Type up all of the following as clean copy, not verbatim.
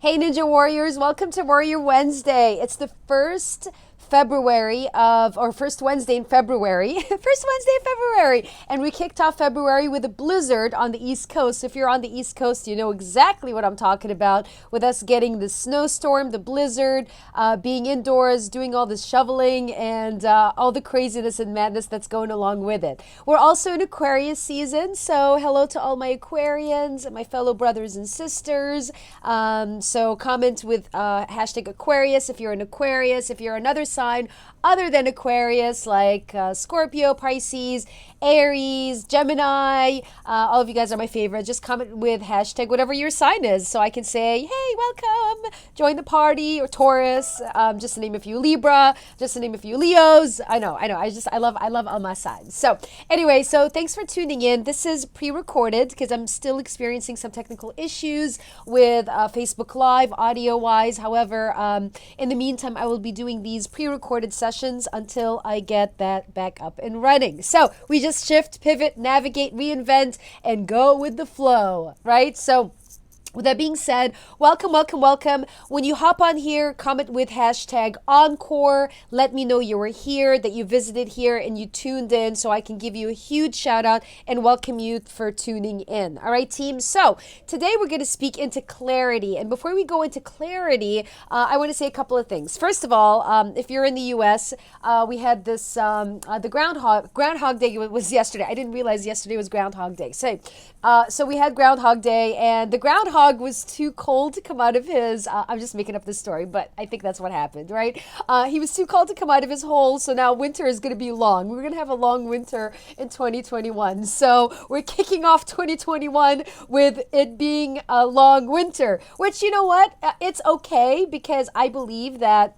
Hey Ninja Warriors, welcome to Warrior Wednesday. It's the first Wednesday in February, and we kicked off February with a blizzard on the East Coast. If you're on the East Coast, you know exactly what I'm talking about, with us getting the snowstorm, the blizzard, being indoors, doing all this shoveling, and all the craziness and madness that's going along with it. We're also in Aquarius season, so hello to all my Aquarians and my fellow brothers and sisters. So comment with hashtag Aquarius if you're an Aquarius. If you're another sign other than Aquarius, like Scorpio, Pisces, Aries, Gemini, all of you guys are my favorite. Just comment with hashtag whatever your sign is, so I can say, hey, welcome, join the party. Or Taurus, just to name a few. Libra, just to name a few. Leos. I know. I love all my signs. So anyway, so thanks for tuning in. This is pre-recorded because I'm still experiencing some technical issues with Facebook Live audio wise. However, in the meantime, I will be doing these pre-recorded sessions until I get that back up and running. So we just shift, pivot, navigate, reinvent, and go with the flow, right? So with that being said, welcome. When you hop on here, comment with hashtag Encore. Let me know you were here, that you visited here, and you tuned in, so I can give you a huge shout out and welcome you for tuning in. All right, team? So today we're going to speak into clarity. And before we go into clarity, I want to say a couple of things. First of all, if you're in the U.S., we had this, the Groundhog Day was yesterday. I didn't realize yesterday was Groundhog Day. So we had Groundhog Day, and the groundhog was too cold to come out of his, I'm just making up this story, but I think that's what happened, right? He was too cold to come out of his hole, so now winter is going to be long. We're going to have a long winter in 2021. So we're kicking off 2021 with it being a long winter, which, you know what? It's okay, because I believe that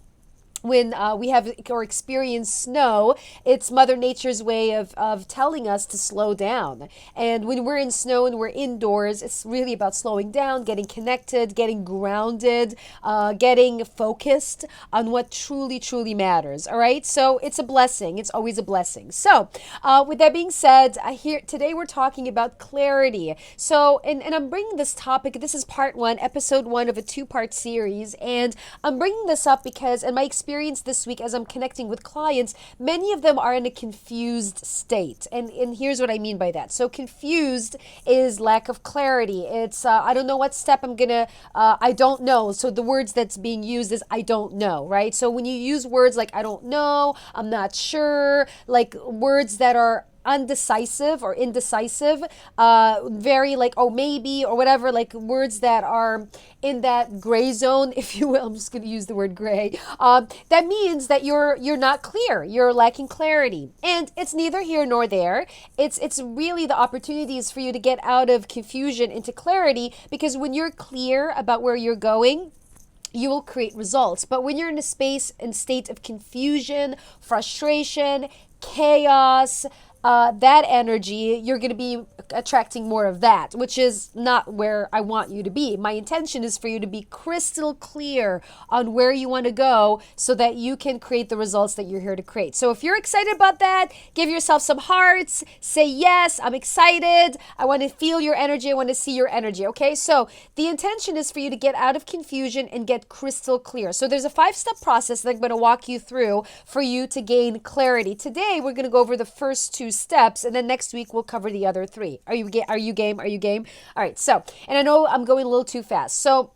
when we have or experience snow, it's Mother Nature's way of telling us to slow down. And when we're in snow and we're indoors, it's really about slowing down, getting connected, getting grounded, getting focused on what truly, truly matters. All right? So it's a blessing. It's always a blessing. So with that being said, today we're talking about clarity. So, and I'm bringing this topic, this is part one, episode one of a two-part series. And I'm bringing this up because in my experience this week, as I'm connecting with clients, many of them are in a confused state. And here's what I mean by that. So confused is lack of clarity. It's, I don't know what step I'm gonna, I don't know. So the words that's being used is I don't know, right? So when you use words like I don't know, I'm not sure, like words that are undecisive or indecisive, very like, oh, maybe, or whatever, like words that are in that gray zone, if you will. I'm just going to use the word gray. That means that you're not clear. You're lacking clarity. And it's neither here nor there. It's really the opportunities for you to get out of confusion into clarity, because when you're clear about where you're going, you will create results. But when you're in a state of confusion, frustration, chaos, that energy, you're going to be attracting more of that, which is not where I want you to be. My intention is for you to be crystal clear on where you want to go so that you can create the results that you're here to create. So if you're excited about that, give yourself some hearts, say yes, I'm excited. I want to feel your energy. I want to see your energy. Okay. So the intention is for you to get out of confusion and get crystal clear. So there's a 5-step process that I'm going to walk you through for you to gain clarity. Today, we're going to go over the first 2 steps, and then next week we'll cover the other 3. Are you game? Are you game? All right. So, and I know I'm going a little too fast. So,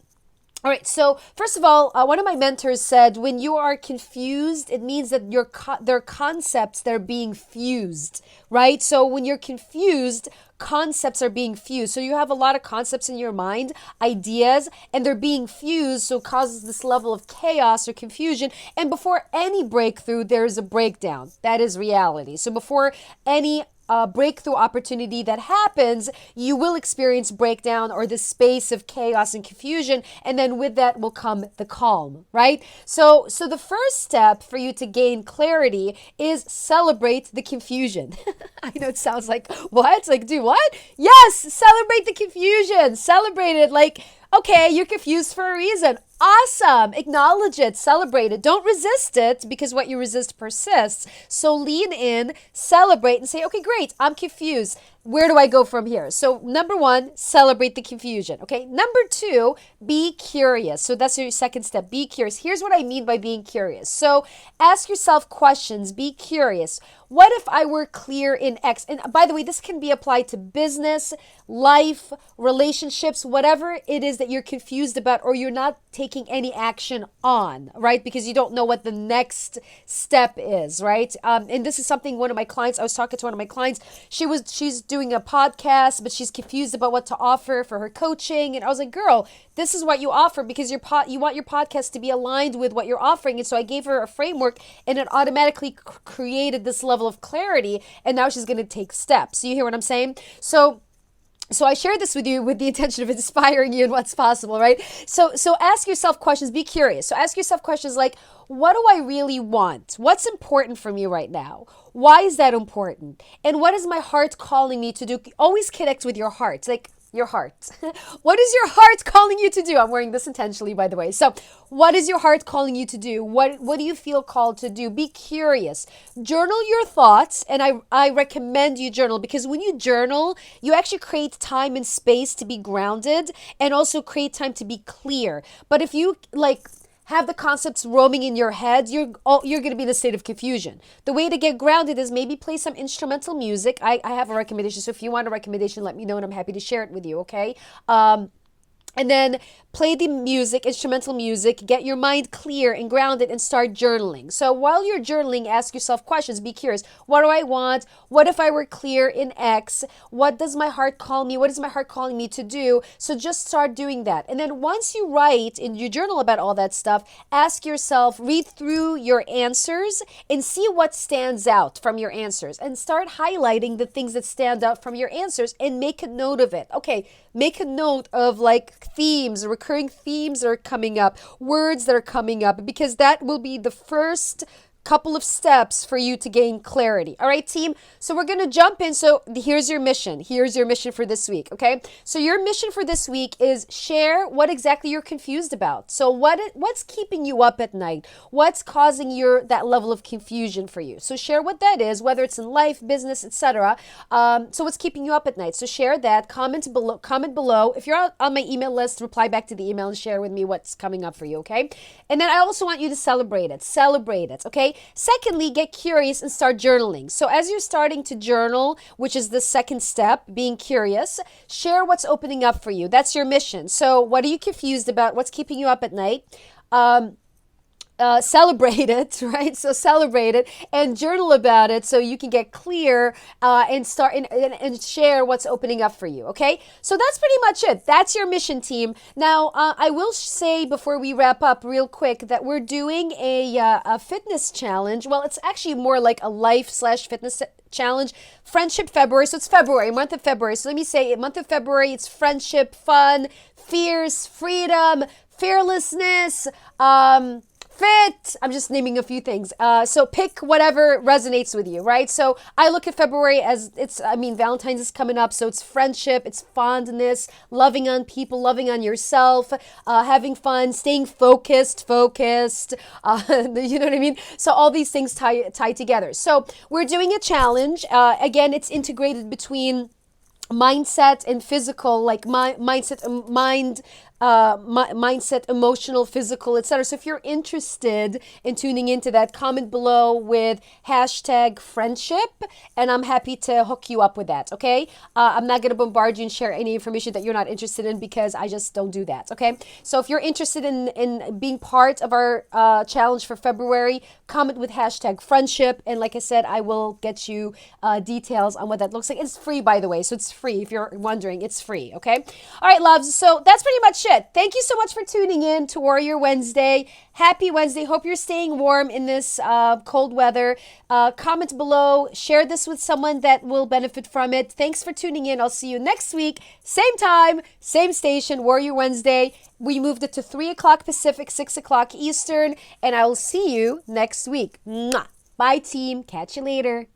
all right. So first of all, one of my mentors said, when you are confused, it means that there are concepts that are being fused, right? So when you're confused, concepts are being fused. So you have a lot of concepts in your mind, ideas, and they're being fused. So it causes this level of chaos or confusion. And before any breakthrough, there's a breakdown. That is reality. So before any breakthrough opportunity that happens, you will experience breakdown or the space of chaos and confusion. And then with that will come the calm, right? So the first step for you to gain clarity is celebrate the confusion. I know it sounds like, what? Like, do what? Yes, celebrate the confusion. Celebrate it. Like, okay, you're confused for a reason. Awesome. Acknowledge it. Celebrate it. Don't resist it, because what you resist persists. So lean in, celebrate, and say, okay, great. I'm confused. where do I go from here? So number one, celebrate the confusion. Okay. Number two, be curious. So that's your second step. Be curious. Here's what I mean by being curious. So ask yourself questions. Be curious. What if I were clear in X? And by the way, this can be applied to business, life, relationships, whatever it is that you're confused about or you're not taking any action on, right? Because you don't know what the next step is, right? And this is something one of my clients, I was talking to one of my clients, she's doing a podcast, but she's confused about what to offer for her coaching. And I was like, girl, this is what you offer because you want your podcast to be aligned with what you're offering. And so I gave her a framework and it automatically created this level of clarity. And now she's going to take steps. You hear what I'm saying? So I share this with you with the intention of inspiring you in what's possible, right? So ask yourself questions, be curious. So ask yourself questions like, what do I really want? What's important for me right now? Why is that important? And what is my heart calling me to do? Always connect with your heart. Like, your heart. What is your heart calling you to do? I'm wearing this intentionally, by the way. So what is your heart calling you to do? What do you feel called to do? Be curious. Journal your thoughts. And I recommend you journal because when you journal, you actually create time and space to be grounded and also create time to be clear. But if you have the concepts roaming in your head, you're going to be in a state of confusion. The way to get grounded is maybe play some instrumental music. I have a recommendation. So if you want a recommendation, let me know and I'm happy to share it with you, okay? And then play the music, instrumental music, get your mind clear and grounded and start journaling. So while you're journaling, ask yourself questions, be curious. What do I want? What if I were clear in X? What does my heart call me? What is my heart calling me to do? So just start doing that. And then once you write and you journal about all that stuff, ask yourself, read through your answers and see what stands out from your answers and start highlighting the things that stand out from your answers and make a note of it. Okay, make a note of themes, recurring themes that are coming up, words that are coming up, because that will be the first couple of steps for you to gain clarity. All right, team? So we're going to jump in. So here's your mission. Here's your mission for this week, okay? So your mission for this week is share what exactly you're confused about. So what's keeping you up at night? What's causing that level of confusion for you? So share what that is, whether it's in life, business, etc. So what's keeping you up at night? So share that. Comment below. If you're on my email list, reply back to the email and share with me what's coming up for you, okay? And then I also want you to celebrate it. Celebrate it, okay? Secondly, get curious and start journaling. So as you're starting to journal, which is the second step, being curious, share what's opening up for you. That's your mission. So what are you confused about? What's keeping you up at night? Celebrate it, right? So celebrate it and journal about it so you can get clear and start and share what's opening up for you, okay? So that's pretty much it. That's your mission, team. Now, I will say before we wrap up real quick that we're doing a fitness challenge. Well, it's actually more like a life/fitness challenge. Friendship February. So it's February, month of February. So let me say, month of February, it's friendship, fun, fierce, freedom, fearlessness, fit. I'm just naming a few things. So pick whatever resonates with you, right? So I look at February as Valentine's is coming up. So it's friendship, it's fondness, loving on people, loving on yourself, having fun, staying focused. You know what I mean? So all these things tie together. So we're doing a challenge. Again, it's integrated between mindset and physical, like mindset, emotional, physical, etc. So if you're interested in tuning into that, comment below with #friendship and I'm happy to hook you up with that, okay? I'm not going to bombard you and share any information that you're not interested in because I just don't do that, okay? So if you're interested in being part of our challenge for February, comment with #friendship, and like I said, I will get you details on what that looks like. It's free, by the way, so it's free. If you're wondering, it's free, okay? All right, loves, so that's pretty much it. Thank you so much for tuning in to Warrior Wednesday. Happy Wednesday. Hope you're staying warm in this cold weather. Comment below. Share this with someone that will benefit from it. Thanks for tuning in. I'll see you next week. Same time, same station, Warrior Wednesday. We moved it to 3 o'clock Pacific, 6 o'clock Eastern, and I will see you next week. Mwah. Bye, team. Catch you later.